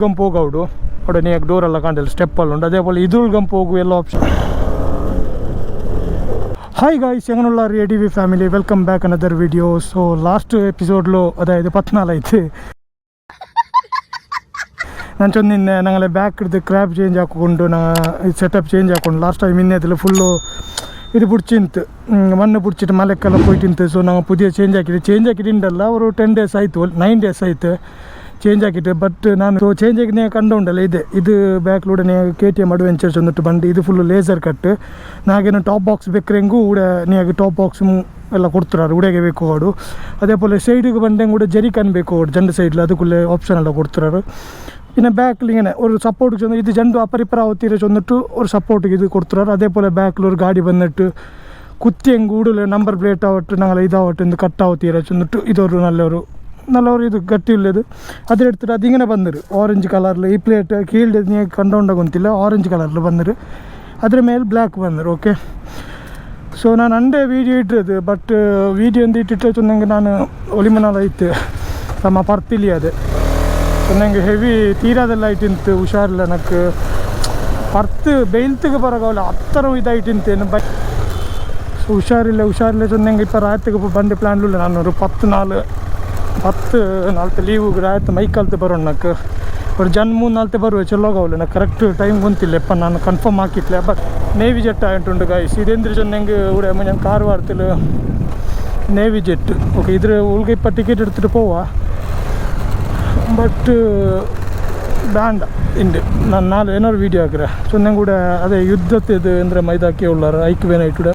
ಗಂಪು ಹೋಗೌಡು അവിടെ നീ ഡോർ എല്ലാം കണ്ടില്ല സ്റ്റെപ്പെല്ലാം അതേപോലെ ഇതുൾഗം പോകും എല്ലാ ഓപ്ഷൻ. ഹായ് ഗായ്സ്, എങ്ങനെയുള്ള ADV family, welcome back another video. So last ఎపిసోడ్లో అదాയത് 14 అయితే ನಾನು ಚೊಂದಿನ್ನೆ ನಂಗೆ ಬ್ಯಾಕ್ ಹಿಡಿದು ಕ್ರ್ಯಾಬ್ ಚೇಂಜ್ ಹಾಕೊಂಡು ಸೆಟಪ್ ಚೇಂಜ್ ಹಾಕೊಂಡು ಲಾಸ್ಟ್ ಟೈಮ್ ಇನ್ನೇದಿಲ್ಲ ಫುಲ್ಲು ಇದು ಪುಡ್ಚಿಂತು ಮಣ್ಣು ಪುಡ್ಚಿಟ್ಟು ಮಲೆಕ್ಕೆಲ್ಲ പോയിട്ടിಂತು. ಸೊ ನಾವು പുതിയ ಚೇಂಜ್ ಹಾಕಿಟ್ಟಿಂಡಲ್ಲ ಅವರು 10 days ಆಯಿತು, 9 days ಆಯಿತು ಚೇಂಜ್ ಹಾಕಿಟ್ಟು. ಬಟ್ ನಾನು ಚೇಂಜ್ ಆಗಿ ನೀವು ಕಂಡುಂಡಲ್ಲ ಇದು ಬ್ಯಾಕ್ಲೂടെ ನೀವು KTM ಅಡ್ವೆಂಚರ್ಸ್ ಒಂದಿಟ್ಟು ಬಂದು ಇದು ಫುಲ್ಲು ಲೇಸರ್ ಕಟ್ ನಾಗೇನು ಟಾಪ್ ಬಾಕ್ಸ್ ಬೇಕ್ರೆಂಗೂ ಕೂಡ ನೀವು ಟಾಪ್ ಬಾಕ್ಸ್ ಎಲ್ಲ ಕೊಡ್ತಾರೆ ಉಡೆಗೆ ಬೇಕು ಅವಡು. അതേപോലെ സൈഡിಗೆ ಬಂದಂಗೆ ಕೂಡ ಜರಿಕನ್ ಬೇಕು ಅವಡು ಜಂಡು ಸೈಡ್ಲು ಅದಕ್ಕೂಲೆ ಆಪ್ಷನ್ ಎಲ್ಲ ಕೊಡ್ತಾರೆ. പിന്നെ ബാക്കിൽ ഇങ്ങനെ ഒരു സപ്പോർട്ട് ചെന്ന് ഇത് ജണ്ടു അപ്പരിപ്പറാവത്തീരെ ചെന്നിട്ട് ഒരു സപ്പോർട്ടിക്ക് ഇത് കൊടുത്തുറാറ്. അതേപോലെ ബാക്കിൽ ഒരു ഗാഡി വന്നിട്ട് കുത്തിയും കൂടുതൽ നമ്പർ പ്ലേറ്റ് ആവട്ടെ ഞങ്ങൾ ഇതാവട്ടെ ഇത് കട്ടാവത്തീരെ ചെന്നിട്ട് ഇതൊരു നല്ലൊരു ഇത് ഗട്ടിയുള്ളത് അതിലെടുത്തിട്ട് അതിങ്ങനെ വന്നിട്ട് ഓറഞ്ച് കളറിൽ ഈ പ്ലേറ്റ് കീഴിൽ നീ കണ്ടുകൊണ്ടാകുന്നില്ല ഓറഞ്ച് കളറിൽ വന്നിട്ട് അതിರ ಮೇಲೆ ಬ್ಲ್ಯಾಕ್ ಬಂದರು. ಓಕೆ, ಸೊ ನಾನು ಅಂಡೆ ವೀಡಿಯೋ ಇಟ್ಟಿರೋದು. ಬಟ್ ವೀಡಿಯೋ ಒಂದು ಇಟ್ಟಿಟ್ಟೆ ಚೊಂದಂಗೆ ನಾನು ಒಲಿಮನಾಲ ಇತ್ತು ನಮ್ಮ ಪರ್ತಿಲಿ ಅದು ನಂಗೆ ಹೆವಿ ತೀರಾದೆಲ್ಲ ಇಟ್ಟಿಂತು ಹುಷಾರಿಲ್ಲ ನನಗೆ ಪರ್ತ್ ಬೆಲ್ತಿಗೆ ಬರೋಗಲ್ಲ ಹತ್ತರ ಇದಾಯಿಟ್ಟಿಂತೇನು ಬಟ್ ಹುಷಾರಿಲ್ಲ ಚೊಂದಂಗೆ ಇಪ್ಪ ರಾತ್ರಿಗೆ ಬಂಡೆ ಪ್ಲ್ಯಾನ್ಲಿಲ್ಲ ನಾನು ഒരു 10 നാളത്തെ ലീവ് രാത്രി മൈക്കാലത്ത് ಬರೋಣ ನನಗೆ ഒരു 3 നാളത്തെ ಬರುವ ಚಲೋಗಾವಲ್ಲ ನನಗೆ ಕರೆಕ್ಟ್ ಟೈಮ್ ಗೊತ್ತಿಲ್ಲ ಎಪ್ಪ ನಾನು ಕನ್ಫರ್ಮ್ ಹಾಕಿಟ್ಲೆ. ಬಟ್ നേവി ജെറ്റ് ആയിട്ടുണ്ട് ഗൈസ്. ഇതെന്തിനു ചൊന്നെങ്കിൽ ഇവിടെ ഞാൻ കാർവാരത്തിൽ നേവി ജെറ്റ്. ഓക്കെ, ഇതിൽ ഉള്ളിൽ ഇപ്പം ടിക്കറ്റ് എടുത്തിട്ട് പോവാ. ബട്ട് വേണ്ട ഉണ്ട് ನಾನು ನಾಳೆ ಏನಾದ್ರು ವೀಡಿಯೋ ಹಾಕಿರೆ ಚೊಂದಂಗೆ ಕೂಡ ಅದೇ ಯುದ್ಧದ್ದು ಅಂದರೆ ಮೈದಾಕಿ ಉಳ್ಳಾರ ಐಕ್ಯವೇನಾಯ್ತುಡೆ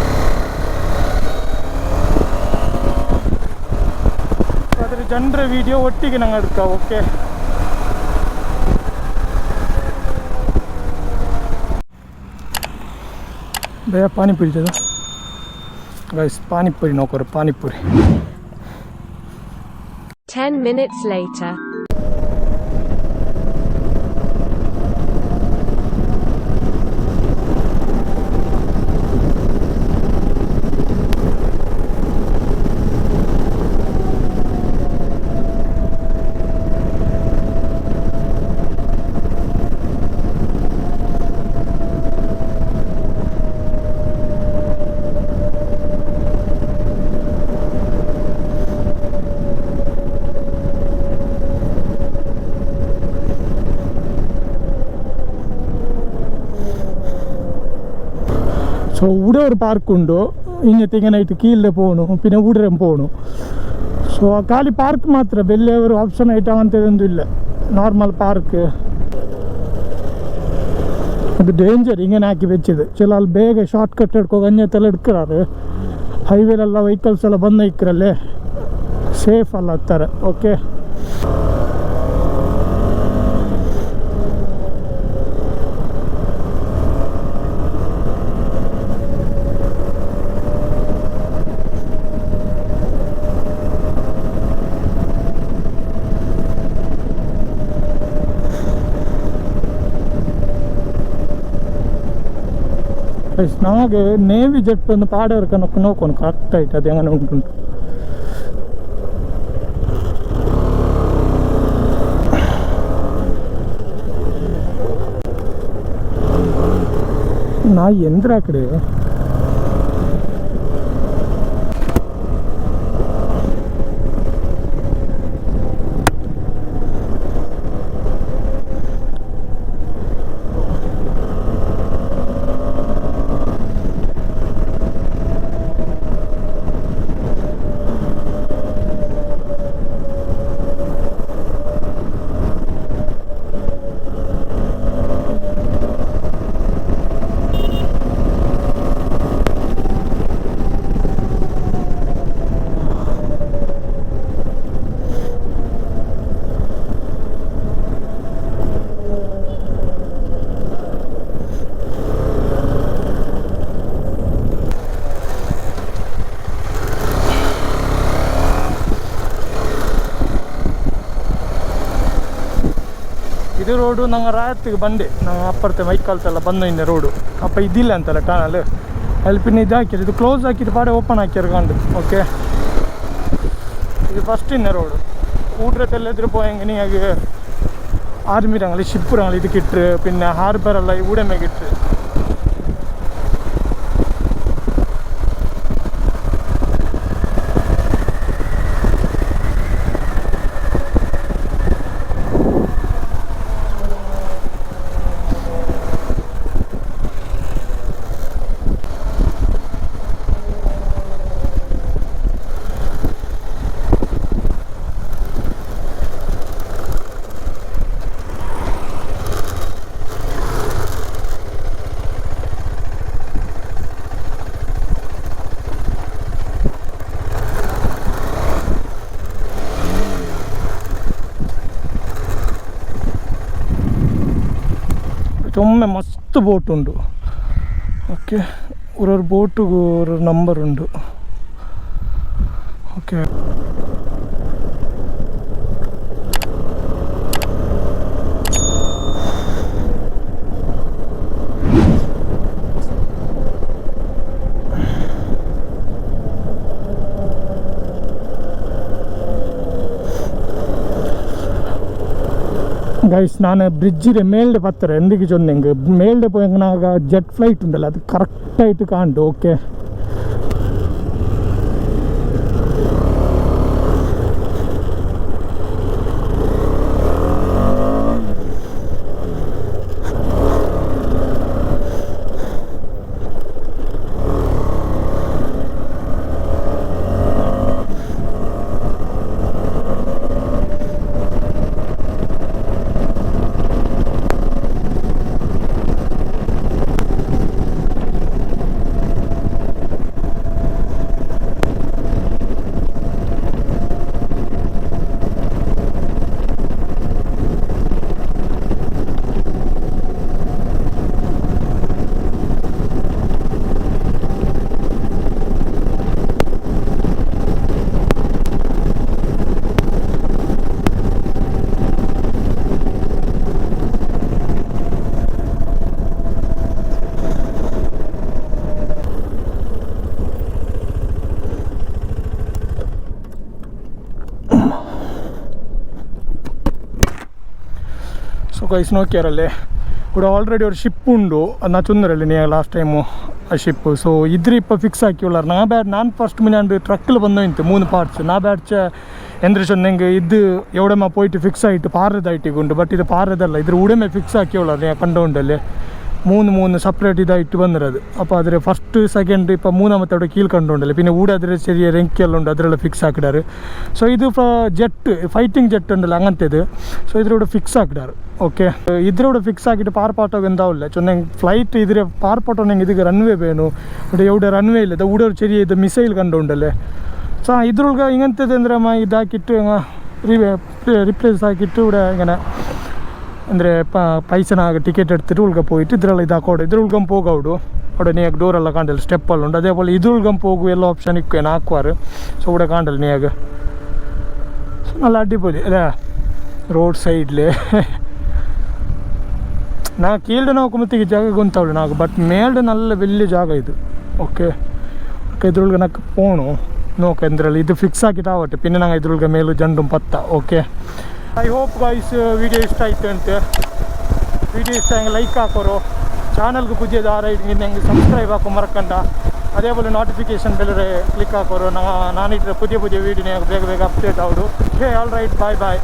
ಅದರ ಜನರ ವೀಡಿಯೋ ಒಟ್ಟಿಗೆ ನಂಗೆ എടുക്കാം. ಓಕೆ, ಭಯ ಪಾನಿಪುರಿ ಇದೆ ಗೈಸ್. ಪಾನಿಪುರಿ ನೋಕೋರು ಪಾನಿಪುರಿ. 10 minutes later. സോ ഇവിടെ ഒരു പാർക്കുണ്ട്. ഇങ്ങനത്തെ ഇങ്ങനെയായിട്ട് കീഴിൽ പോകണം, പിന്നെ ഉടരം പോകണം. സോ ആ കാലി പാർക്ക് മാത്രമേ വലിയ ഒരു ഓപ്ഷൻ ആയിട്ട് അങ്ങനത്തേതൊന്നും ഇല്ല. നോർമൽ പാർക്ക് അത് ഡേഞ്ചർ ഇങ്ങനെ ആക്കി വെച്ചത്. ചില ആൾ ಬೇಗ ಶಾರ್ಟ್ ಕಟ್ ಹಿಡ್ಕೊ ಅನ್ಯತ್ತೆಲ್ಲ ಹಿಡ್ಕೊಳಾರು. ಹೈವೇಲೆಲ್ಲ ವೆಹಿಕಲ್ಸ್ ಎಲ್ಲ ಬಂದು ಇಕ್ಕರಲ್ಲೇ ಸೇಫ್ ಅಲ್ಲ ಹತ್ತಾರೆ. ಓಕೆ, ನಮಗೆ ನೇವಿ ಜೆಟ್ ಒಂದು ಪಾಡವರ್ಕ ನೋಡ್ಕೊಂಡು ಕರೆಕ್ಟಾಯ್ತು ಅದು ಹೆಂಗನೆ ಉಂಟು. ನಾ ಎಂದ್ರ ಆ ಕಡೆ ಇದು ರೋಡು ನಂಗೆ ರಾತ್ರಿಗೆ ಬಂದೆ. ನಾವು ಅಪ್ಪರ್ತೆ ಮೈಕಾಲ್ತೆಲ್ಲ ಬಂದ ರೋಡು ಅಪ್ಪ ಇದಿಲ್ಲ ಅಂತಲ್ಲ ಟನಲ್ ಅಲ್ಲಿ ಪಿನ್ ಇದು ಹಾಕಿದ್ರು. ಇದು ಕ್ಲೋಸ್ ಹಾಕಿದ್ದು ಪಾಡೆ ಓಪನ್ ಹಾಕಿರು ಕಂಡು. ಓಕೆ, ಇದು ಫಸ್ಟ್ ರೋಡು ಊಟ್ರತ್ತೆಲ್ಲ ಎದುರು ಪೋಯಂಗೆ ನೀ ಹಾಗೆ ആർമിരങ്ങൾ ഷിപ്പുരങ്ങൾ ഇത് കിട്ട് പിന്നെ ഹാർബറെല്ലാം ഇവിടെ കിട്ട് ಒಮ್ಮೆ ಮಸ್ತ್ ಬೋಟ್ ಉಂಟು ಓಕೆ ஒரு ಬೋಟಿಗೂ ஒரு ನಂಬರ್ ಉಂಟು ಓಕೆ ഗൈസ് ഞാൻ ബ്രിഡ്ജിൻ്റെ മേളിൽ പത്തര എന്തൊക്കെ ചൊന്നെങ്കിൽ മേളിൽ പോയെങ്കിൽ ജെറ്റ് ഫ്ലൈറ്റ് ഉണ്ടല്ലോ അത് കറക്റ്റായിട്ട് കാണും ഓക്കെ ಸೊ ಗೈಸ್ ನೋಕ್ಯಾರಲ್ಲೇ ഇവിടെ ഓൾറെഡി ഒരു ഷിപ്പ് ഉണ്ടോ എന്നാ ചൊന്നരല്ലേ നീ ലാസ്റ്റ് ടൈമു ആ ഷിപ്പ് ಸೊ ಇದ್ರೆ ಇಪ್ಪ ಫಿಕ್ಸ್ ಹಾಕಿವಲ್ಲಾರ ನಾನು ಫಸ್ಟ್ ಮಿನಾಂಡು ಟ್ರಕ್ಕಿൽ ಬಂದೋಯ್ತು 3 ಪಾರ್ಟ್ಸ್ ನಾ ಬ್ಯಾಡ್ಚ ಎಂದ್ರೆ ಚೊಂದಂಗೆ ಇದು ಎವಡೆಮ್ಮ പോയിട്ട് ಫಿಕ್ಸ್ ಆಯಿತು ಪಾರದಾಯಿಟ್ಟಿಗುಂಡು ಬಟ್ ಇದು ಪಾರದಲ್ಲ ಇದ್ರ ಉಡೆಮೆ ಫಿಕ್ಸ್ ಹಾಕಿವಲ್ಲಾರ ನೀ ಕಂಡೌಂಡಲ್ಲಿ 3 സെപ്പറേറ്റ് ഇതായിട്ട് വന്നിരത് അപ്പോൾ അതിൽ ഫസ്റ്റ് സെക്കൻഡ് ഇപ്പോൾ മൂന്നാമത്തെ അവിടെ കീഴ്ക്കണ്ടുണ്ടല്ലോ പിന്നെ ഇവിടെ അതിൽ ചെറിയ രംക്കിയെല്ലാം ഉണ്ട് അതിലെല്ലാം ഫിക്സ് ആക്കിടാറ് ಸೊ ಇದು ಜೆಟ್ ಫೈಟಿಂಗ್ ಜೆಟ್ ഉണ്ടല്ലോ അങ്ങനത്തേത് ಸೊ ഇതിലൂടെ ഫിക്സ് ആക്കിടാറ് ഓക്കെ ഇതിലൂടെ ഫിക്സ് ആക്കിയിട്ട് പാർപ്പാട്ടൊക്കെ എന്താവില്ല ചൊന്നെങ്കിൽ ഫ്ലൈറ്റ് ഇതിൽ പാർപ്പാട്ടോണെങ്കിൽ ഇതിಗೆ റൺവേ വേണു ഇവിടെ എവിടെ റൺവേ ಇಲ್ಲ ഇവിടെ ഒരു ചെറിയ ഇത് മിസൈൽ കണ്ടുണ്ടല്ലേ ಸೊ ಇದ್ರೊಳಗೆ ഇങ്ങനത്തേത് എന്താ ഇതാക്കിയിട്ട് റിപ്ലേസ് ആക്കിയിട്ട് ഇവിടെ ഇങ്ങനെ ಅಂದರೆ ಪೈಸನಾಗ ಟಿಕೆಟ್ ಎಡ್ತಿಟ್ಟು ಉಳ್ಗ പോയിട്ട് ಇದರಲ್ಲಿ ಇದಾಕೋಡು ಇದ್ರ ಉಳ್ಗಂ ಹೋಗೌಡು അവിടെ ನೀಯಾಗ ಡೋರೆಲ್ಲ ಕಾಣಲ್ಲ ಸ್ಟೆಪ್ಪಲ್ಲಿ ಉಂಟು അതേപോലെ ಇದ್ರೊಳ್ಗಂ ಹೋಗು ಎಲ್ಲ ಆಪ್ಷನ್ ಇಕ್ಕೇನು ಹಾಕುವಾರು ಸೊ ഇവിടെ ಕಾಣಲ್ಲ ನೀಯಾಗ ಸೊ നല്ല അടിപൊളി അല്ലേ ರೋಡ್ ಸೈಡ್ಲಿ ನಾ ಕೀಳ್ಡೆ ನೋಡ್ಕೊಂಬತ್ತಿಗೆ ಜಾಗ ಗೊಂತಾವಳು నాకు ಬಟ್ ಮೇಲ್ಡೆ നല്ല വലിയ ಜಾಗ ಇದು ಓಕೆ ಓಕೆ ಇದ್ರೊಳಗೆ ನಾಲ್ಕು ಪೋಣು ನೋಕೆಂದ್ರಲ್ಲಿ ಇದು ಫಿಕ್ಸ್ ಆಗಿಟ್ಟು ಆವಟ್ಟು പിന്നെ ನಂಗೆ ಇದ್ರೊಳಗೆ ಮೇಲೂ ಜಂಡು ಪತ್ತ okay I hope guys video ಇಷ್ಟ ಆಯಿತು ಅಂತ ವಿಡಿಯೋ ಇಷ್ಟ ಹಂಗೆ ಲೈಕ್ ಹಾಕೋರು ಚಾನಲ್ಗೆ ಪುಜ್ಯದ ಆರೈದು ನಂಗೆ ಸಬ್ಸ್ಕ್ರೈಬ್ ಹಾಕೋ ಮರಕಂಡ അതേപോലെ നോട്ടിഫിക്കേഷൻ ബെല്ലിൽ ക്ലിക്ക് ആക്കോರು ನಾನಿಟ್ಟರೆ ಪುದಿಯ ವೀಡಿಯೋನಾಗ ಬೇಗ ಬೇಗ ಅಪ್ಡೇಟ್ ಆಗೋದು ಓಕೆ ಆಲ್ ರೈಟ್ ಬಾಯ್ ಬಾಯ್